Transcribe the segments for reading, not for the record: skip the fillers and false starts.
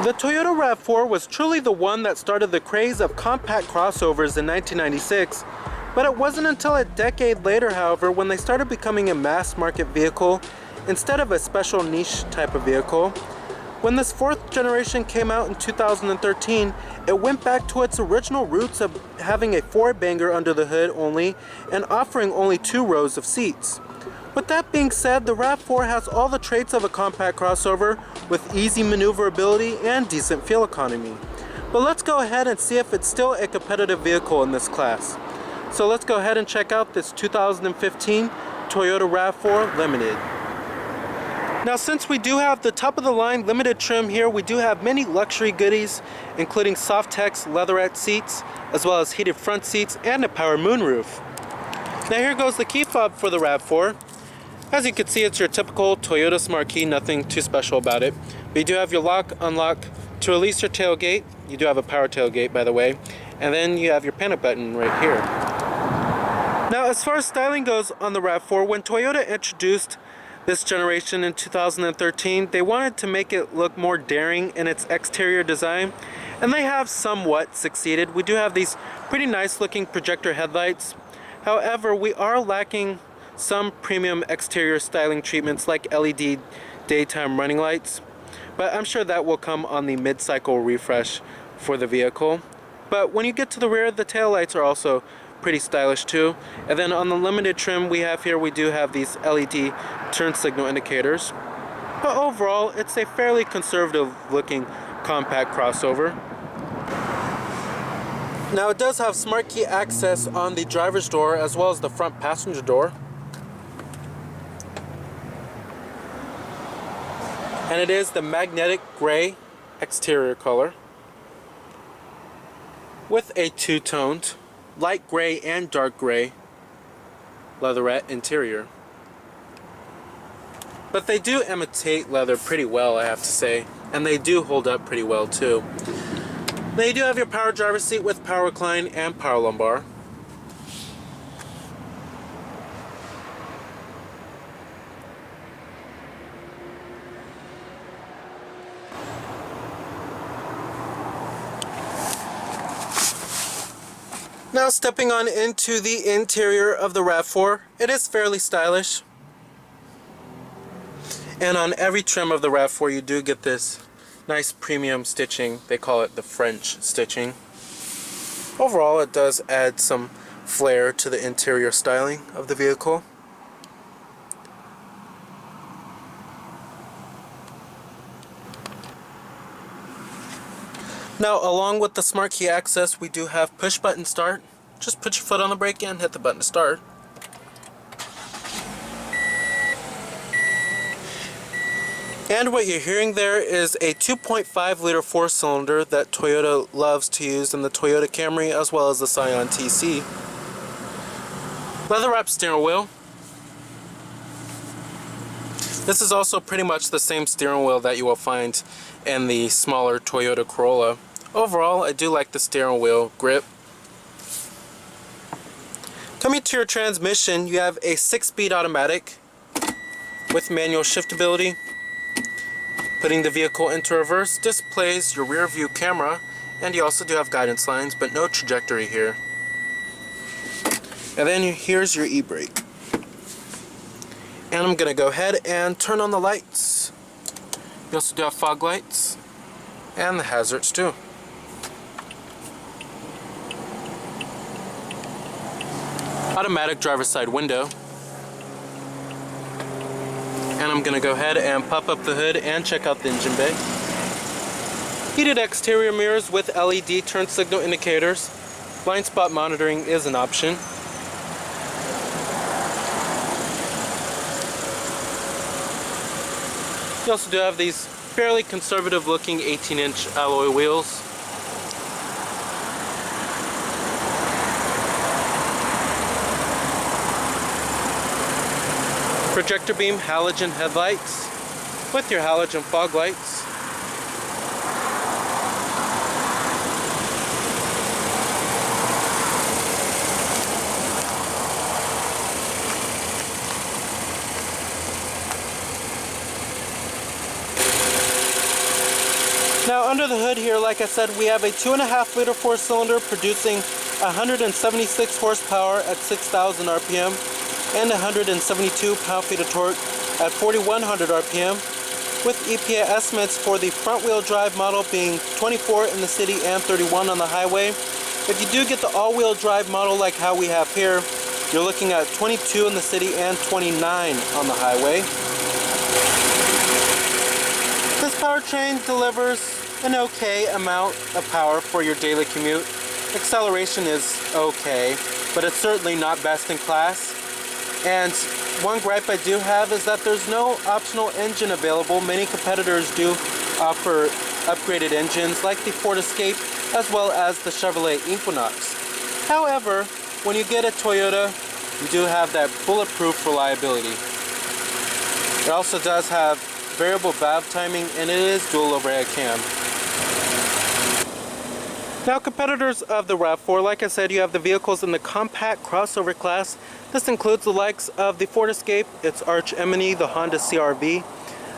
The Toyota RAV4 was truly the one that started the craze of compact crossovers in 1996, but it wasn't until a decade later, however, when they started becoming a mass market vehicle instead of a special niche type of vehicle. When this fourth generation came out in 2013, it went back to its original roots of having a four-banger under the hood only and offering only 2 rows of seats. With that being said, the RAV4 has all the traits of a compact crossover with easy maneuverability and decent fuel economy. But let's go ahead and see if it's still a competitive vehicle in this class. So let's go ahead and check out this 2015 Toyota RAV4 Limited. Now, since we do have the top of the line limited trim here, we do have many luxury goodies, including Softex leatherette seats, as well as heated front seats and a power moonroof. Now here goes the key fob for the RAV4. As you can see, it's your typical Toyota Smart Key, nothing too special about it. But you do have your lock, unlock to release your tailgate. You do have a power tailgate, by the way. And then you have your panic button right here. Now, as far as styling goes on the RAV4, when Toyota introduced this generation in 2013, they wanted to make it look more daring in its exterior design, and they have somewhat succeeded. We do have these pretty nice looking projector headlights. However, we are lacking some premium exterior styling treatments like LED daytime running lights, but I'm sure that will come on the mid-cycle refresh for the vehicle. But when you get to the rear, the taillights are also pretty stylish too. And then on the limited trim we have here, we do have these LED turn signal indicators. But overall, it's a fairly conservative looking compact crossover. Now, it does have smart key access on the driver's door as well as the front passenger door. And it is the magnetic gray exterior color with a two-toned light gray and dark gray leatherette interior. But they do imitate leather pretty well, I have to say, and they do hold up pretty well too. Now, you do have your power driver's seat with power recline and power lumbar. Now, stepping on into the interior of the RAV4, it is fairly stylish. And on every trim of the RAV4 you do get this nice premium stitching. They call it the French stitching. Overall, it does add some flair to the interior styling of the vehicle. Now, along with the smart key access, we do have push button start. Just put your foot on the brake and hit the button to start. And what you're hearing there is a 2.5 liter 4-cylinder that Toyota loves to use in the Toyota Camry as well as the Scion TC. Leather wrapped steering wheel. This is also pretty much the same steering wheel that you will find in the smaller Toyota Corolla. Overall, I do like the steering wheel grip. Coming to your transmission, you have a 6-speed automatic with manual shiftability. Putting the vehicle into reverse displays your rear view camera, and you also do have guidance lines, but no trajectory here. And then here's your e-brake. And I'm going to go ahead and turn on the lights. You also do have fog lights and the hazards too. Automatic driver's side window. And I'm going to go ahead and pop up the hood and check out the engine bay. Heated exterior mirrors with LED turn signal indicators. Blind spot monitoring is an option. You also do have these fairly conservative looking 18-inch alloy wheels. Projector beam halogen headlights with your halogen fog lights. Now under the hood here, like I said, we have a 2.5 liter 4-cylinder producing 176 horsepower at 6,000 RPM and 172 pound-feet of torque at 4,100 RPM, with EPA estimates for the front-wheel drive model being 24 in the city and 31 on the highway. If you do get the all-wheel drive model like how we have here, you're looking at 22 in the city and 29 on the highway. This powertrain delivers an okay amount of power for your daily commute. Acceleration is okay, but it's certainly not best in class. And one gripe I do have is that there's no optional engine available. Many competitors do offer upgraded engines like the Ford Escape as well as the Chevrolet Equinox. However, when you get a Toyota, you do have that bulletproof reliability. It also does have variable valve timing, and it is dual overhead cam. Now, competitors of the RAV4, like I said, you have the vehicles in the compact crossover class. This includes the likes of the Ford Escape, its arch enemy, the Honda CR-V,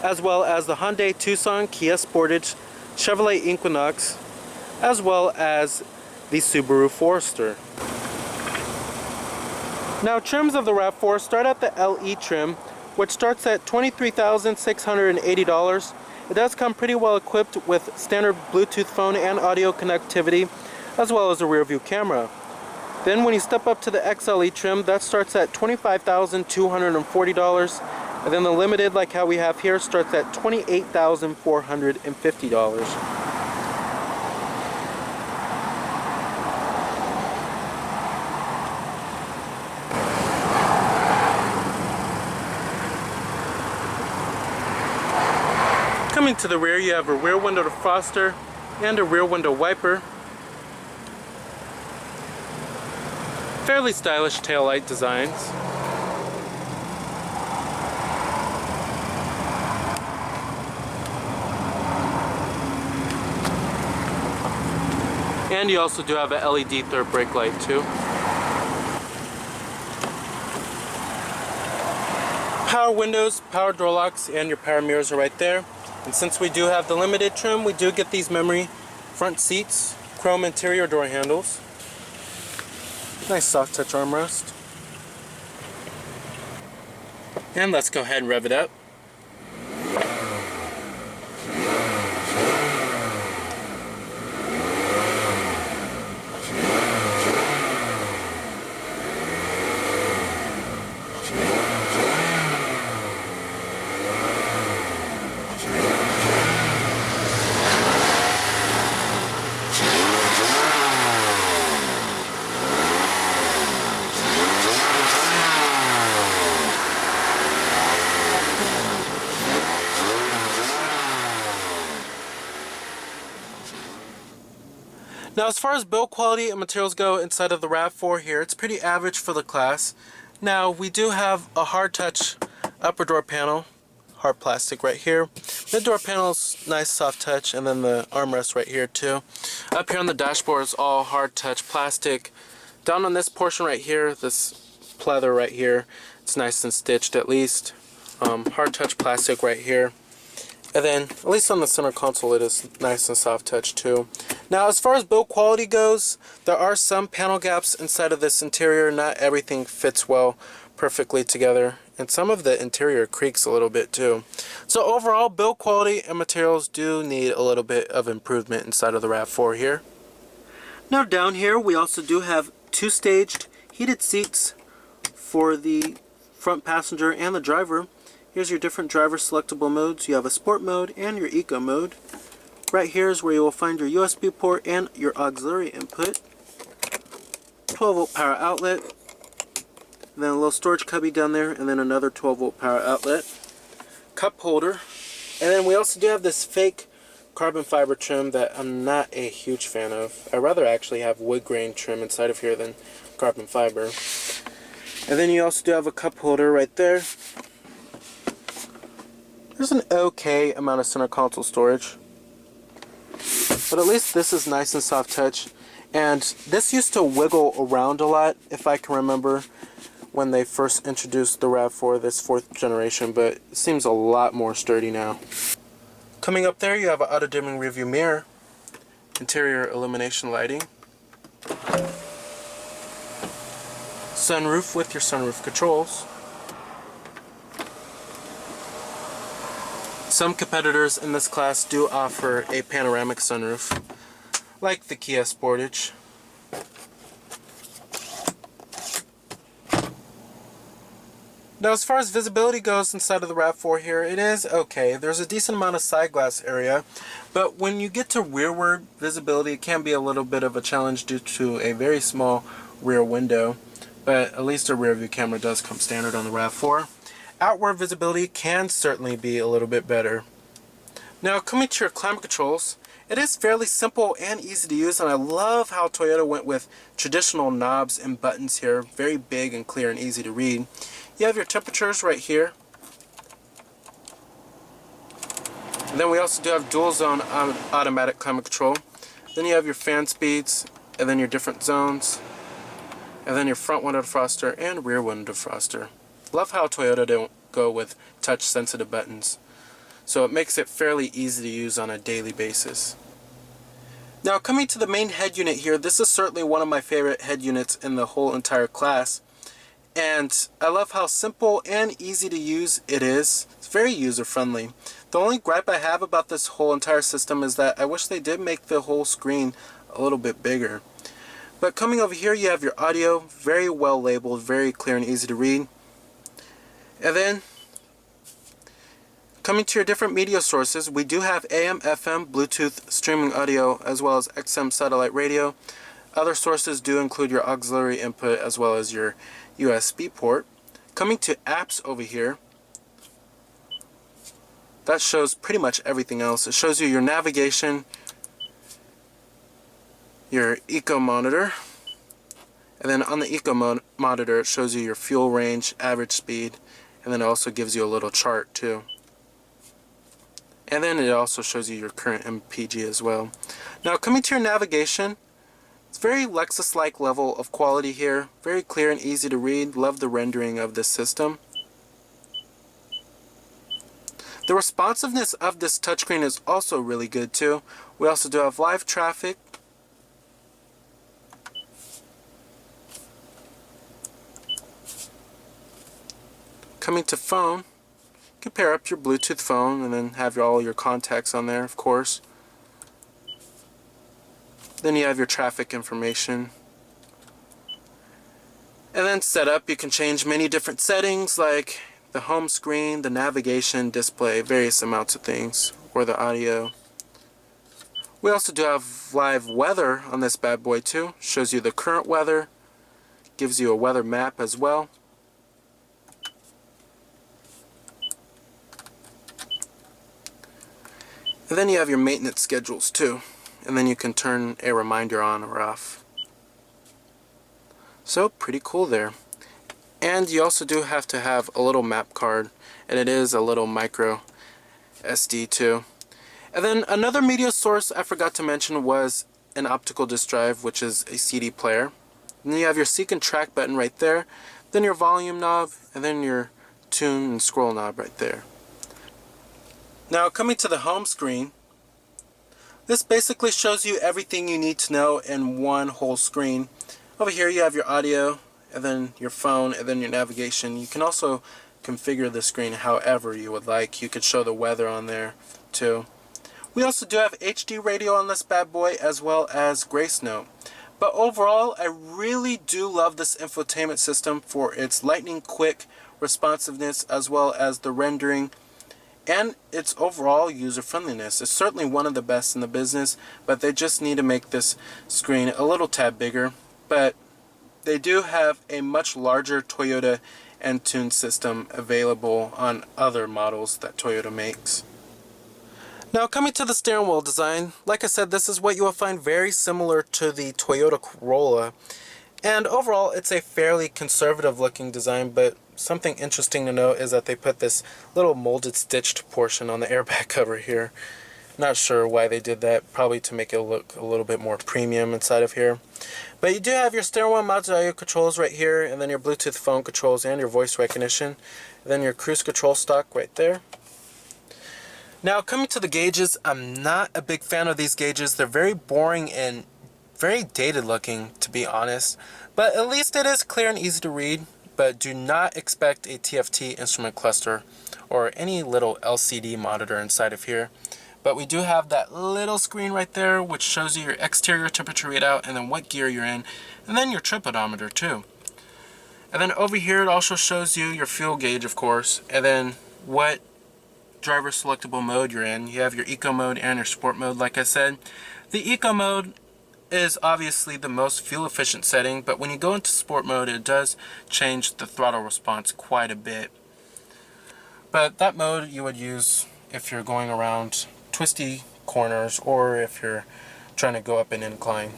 as well as the Hyundai Tucson, Kia Sportage, Chevrolet Equinox, as well as the Subaru Forester. Now, trims of the RAV4 start at the LE trim, which starts at $23,680. It does come pretty well equipped with standard Bluetooth phone and audio connectivity, as well as a rear view camera. Then when you step up to the XLE trim, that starts at $25,240. And then the limited, like how we have here, starts at $28,450. Coming to the rear, you have a rear window defroster and a rear window wiper. Fairly stylish taillight designs. And you also do have an LED third brake light too. Power windows, power door locks, and your power mirrors are right there. And since we do have the limited trim, we do get these memory front seats, chrome interior door handles. Nice soft touch armrest. And let's go ahead and rev it up. Now, as far as build quality and materials go inside of the RAV4 here, it's pretty average for the class. Now, we do have a hard touch upper door panel, hard plastic right here. Mid door panel's nice soft touch, and then the armrest right here too. Up here on the dashboard is all hard touch plastic. Down on this portion right here, this pleather right here, it's nice and stitched at least. Hard touch plastic right here. And then, at least on the center console, it is nice and soft touch too. Now, as far as build quality goes, there are some panel gaps inside of this interior. Not everything fits well perfectly together, and some of the interior creaks a little bit too. So overall, build quality and materials do need a little bit of improvement inside of the RAV4 here. Now down here, we also do have two-staged heated seats for the front passenger and the driver. Here's your different driver selectable modes. You have a sport mode and your eco mode. Right here is where you will find your USB port and your auxiliary input. 12-volt power outlet. And then a little storage cubby down there, and then another 12-volt power outlet. Cup holder. And then we also do have this fake carbon fiber trim that I'm not a huge fan of. I'd rather actually have wood grain trim inside of here than carbon fiber. And then you also do have a cup holder right there. There's an okay amount of center console storage, but at least this is nice and soft touch. And this used to wiggle around a lot, if I can remember, when they first introduced the RAV4, this 4th generation, but it seems a lot more sturdy now. Coming up there, you have an auto-dimming rearview mirror, interior illumination lighting, sunroof with your sunroof controls. Some competitors in this class do offer a panoramic sunroof, like the Kia Sportage. Now, as far as visibility goes inside of the RAV4 here, it is okay. There's a decent amount of side glass area, but when you get to rearward visibility, it can be a little bit of a challenge due to a very small rear window, but at least a rear view camera does come standard on the RAV4. Outward visibility can certainly be a little bit better. Now, coming to your climate controls, it is fairly simple and easy to use, and I love how Toyota went with traditional knobs and buttons here, very big and clear and easy to read. You have your temperatures right here. And then we also do have dual zone automatic climate control. Then you have your fan speeds, and then your different zones, and then your front window defroster and rear window defroster. Love how Toyota don't go with touch sensitive buttons, so it makes it fairly easy to use on a daily basis. Now, coming to the main head unit here, this is certainly one of my favorite head units in the whole entire class. And I love how simple and easy to use it is. It's very user friendly. The only gripe I have about this whole entire system is that I wish they did make the whole screen a little bit bigger. But coming over here, you have your audio, very well labeled, very clear and easy to read. And then coming to your different media sources, we do have AM, FM, Bluetooth streaming audio, as well as XM satellite radio. Other sources do include your auxiliary input as well as your USB port. Coming to apps over here, that shows pretty much everything else. It shows you your navigation, your eco monitor, and then on the eco monitor it shows you your fuel range, average speed, and then it also gives you a little chart too. And then it also shows you your current MPG as well. Now, coming to your navigation, it's very Lexus-like level of quality here. Very clear and easy to read. Love the rendering of this system. The responsiveness of this touchscreen is also really good too. We also do have live traffic. Coming to phone, you can pair up your Bluetooth phone and then have all your contacts on there, of course. Then you have your traffic information. And then setup, you can change many different settings like the home screen, the navigation, display, various amounts of things, or the audio. We also do have live weather on this bad boy too. Shows you the current weather, gives you a weather map as well. And then you have your maintenance schedules too. And then you can turn a reminder on or off. So pretty cool there. And you also do have to have a little map card, and it is a little micro SD too. And then another media source I forgot to mention was an optical disc drive, which is a CD player. And then you have your seek and track button right there, then your volume knob, and then your tune and scroll knob right there. Now, coming to the home screen, this basically shows you everything you need to know in one whole screen. Over here you have your audio, and then your phone, and then your navigation. You can also configure the screen however you would like. You could show the weather on there too. We also do have HD radio on this bad boy, as well as Grace Note. But overall, I really do love this infotainment system for its lightning quick responsiveness, as well as the rendering and its overall user friendliness. It's certainly one of the best in the business, but they just need to make this screen a little tad bigger. But they do have a much larger Toyota Entune system available on other models that Toyota makes. Now, coming to the steering wheel design, like I said, this is what you will find very similar to the Toyota Corolla. And overall, it's a fairly conservative looking design, but something interesting to note is that they put this little molded stitched portion on the airbag cover here. Not sure why they did that, probably to make it look a little bit more premium inside of here. But you do have your steering wheel mounted audio controls right here, and then your Bluetooth phone controls and your voice recognition, and then your cruise control stock right there. Now coming to the gauges, I'm not a big fan of these gauges. They're very boring and very dated looking, to be honest. But at least it is clear and easy to read. But do not expect a TFT instrument cluster or any little LCD monitor inside of here. But we do have that little screen right there which shows you your exterior temperature readout and then what gear you're in, and then your trip odometer too. And then over here it also shows you your fuel gauge, of course, and then what driver selectable mode you're in. You have your eco mode and your sport mode, like I said. The eco mode is obviously the most fuel efficient setting, but when you go into sport mode it does change the throttle response quite a bit. But that mode you would use if you're going around twisty corners or if you're trying to go up an incline.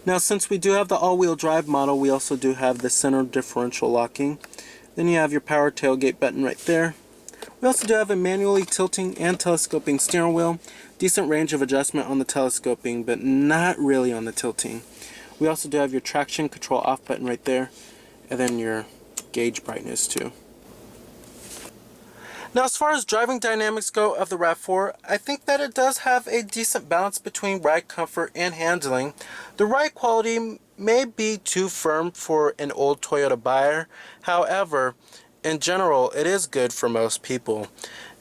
Now since we do have the all-wheel drive model, we also do have the center differential locking. Then you have your power tailgate button right there. We also do have a manually tilting and telescoping steering wheel. Decent range of adjustment on the telescoping, but not really on the tilting. We also do have your traction control off button right there, and then your gauge brightness too. Now as far as driving dynamics go of the RAV4, I think that it does have a decent balance between ride comfort and handling. The ride quality may be too firm for an old Toyota buyer. However, in general, it is good for most people.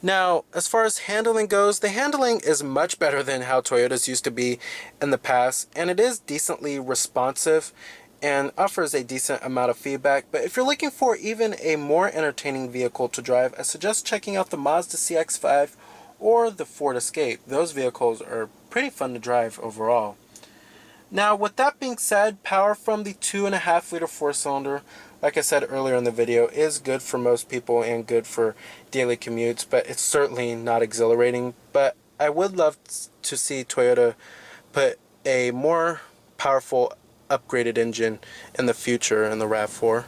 Now, as far as handling goes, the handling is much better than how Toyotas used to be in the past, and it is decently responsive and offers a decent amount of feedback. But if you're looking for even a more entertaining vehicle to drive, I suggest checking out the Mazda CX-5 or the Ford Escape. Those vehicles are pretty fun to drive overall. Now, with that being said, power from the 2.5 liter 4-cylinder, like I said earlier in the video, is good for most people and good for daily commutes, but it's certainly not exhilarating. But I would love to see Toyota put a more powerful upgraded engine in the future in the RAV4.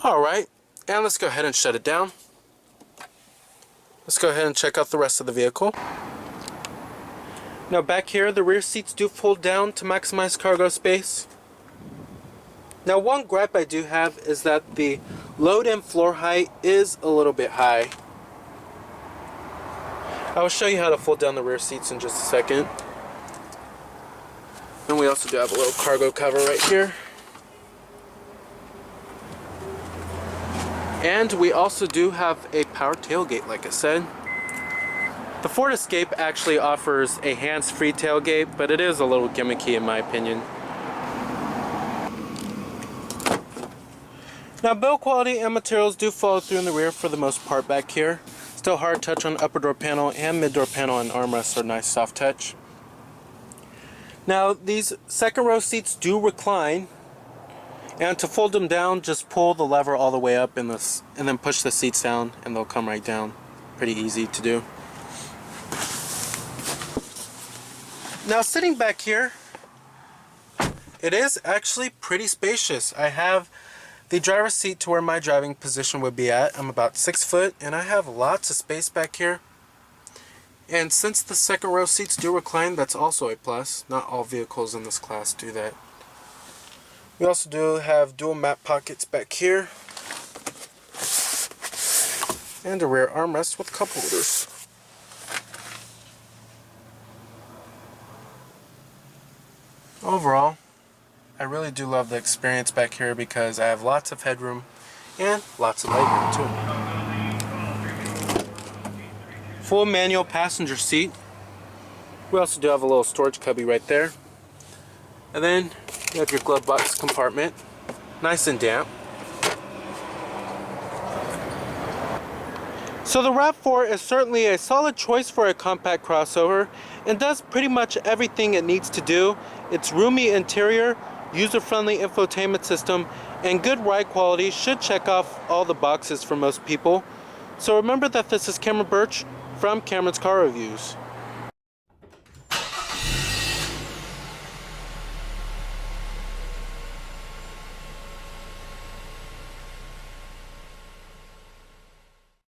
Alright, and let's go ahead and shut it down. Let's go ahead and check out the rest of the vehicle. Now back here, the rear seats do fold down to maximize cargo space. Now one gripe I do have is that the load and floor height is a little bit high. I will show you how to fold down the rear seats in just a second. And we also do have a little cargo cover right here. And we also do have a power tailgate, like I said. The Ford Escape actually offers a hands-free tailgate, but it is a little gimmicky in my opinion. Now build quality and materials do follow through in the rear for the most part back here. Still hard touch on upper door panel, and mid door panel and armrests are nice soft touch. Now these second row seats do recline, and to fold them down just pull the lever all the way up and then push the seats down and they'll come right down. Pretty easy to do. Now sitting back here, it is actually pretty spacious. I have the driver's seat to where my driving position would be at. I'm about 6 foot and I have lots of space back here. And since the second row seats do recline, that's also a plus. Not all vehicles in this class do that. We also do have dual map pockets back here. And a rear armrest with cup holders. Overall, I really do love the experience back here because I have lots of headroom and lots of legroom too. Full manual passenger seat. We also do have a little storage cubby right there. And then you have your glove box compartment, nice and damp. So the RAV4 is certainly a solid choice for a compact crossover and does pretty much everything it needs to do. Its roomy interior, user-friendly infotainment system, and good ride quality should check off all the boxes for most people. So remember that this is Cameron Birch from Cameron's Car Reviews.